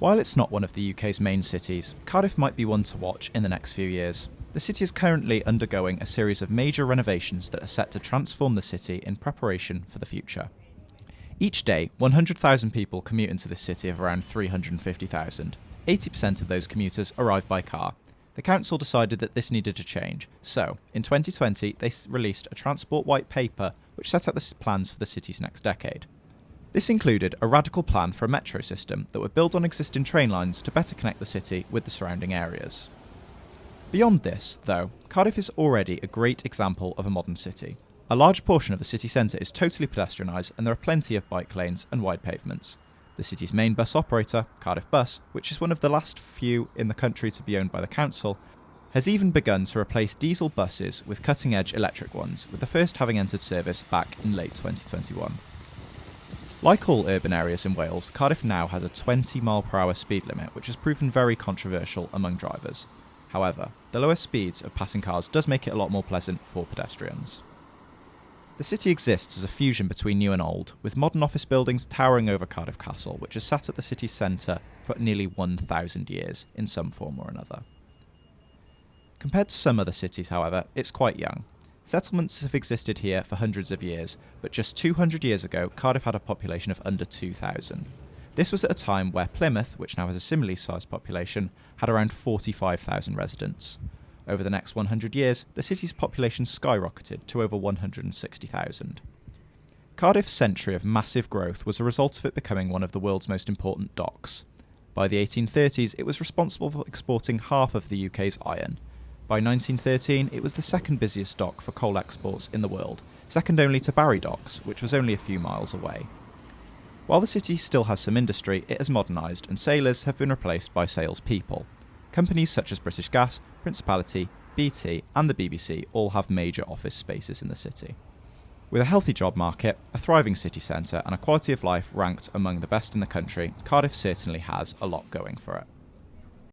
While it's not one of the UK's main cities, Cardiff might be one to watch in the next few years. The city is currently undergoing a series of major renovations that are set to transform the city in preparation for the future. Each day, 100,000 people commute into this city of around 350,000. 80% of those commuters arrive by car. The council decided that this needed to change, so in 2020 they released a transport white paper which set out the plans for the city's next decade. This included a radical plan for a metro system that would build on existing train lines to better connect the city with the surrounding areas. Beyond this, though, Cardiff is already a great example of a modern city. A large portion of the city centre is totally pedestrianised and there are plenty of bike lanes and wide pavements. The city's main bus operator, Cardiff Bus, which is one of the last few in the country to be owned by the council, has even begun to replace diesel buses with cutting-edge electric ones, with the first having entered service back in late 2021. Like all urban areas in Wales, Cardiff now has a 20-mile-per-hour speed limit, which has proven very controversial among drivers. However, the lower speeds of passing cars does make it a lot more pleasant for pedestrians. The city exists as a fusion between new and old, with modern office buildings towering over Cardiff Castle, which has sat at the city's centre for nearly 1,000 years, in some form or another. Compared to some other cities, however, it's quite young. Settlements have existed here for hundreds of years, but just 200 years ago, Cardiff had a population of under 2,000. This was at a time where Plymouth, which now has a similarly sized population, had around 45,000 residents. Over the next 100 years, the city's population skyrocketed to over 160,000. Cardiff's century of massive growth was a result of it becoming one of the world's most important docks. By the 1830s, it was responsible for exporting half of the UK's iron. By 1913, it was the second busiest dock for coal exports in the world, second only to Barry Docks, which was only a few miles away. While the city still has some industry, it has modernised and sailors have been replaced by salespeople. Companies such as British Gas, Principality, BT and the BBC all have major office spaces in the city. With a healthy job market, a thriving city centre and a quality of life ranked among the best in the country, Cardiff certainly has a lot going for it.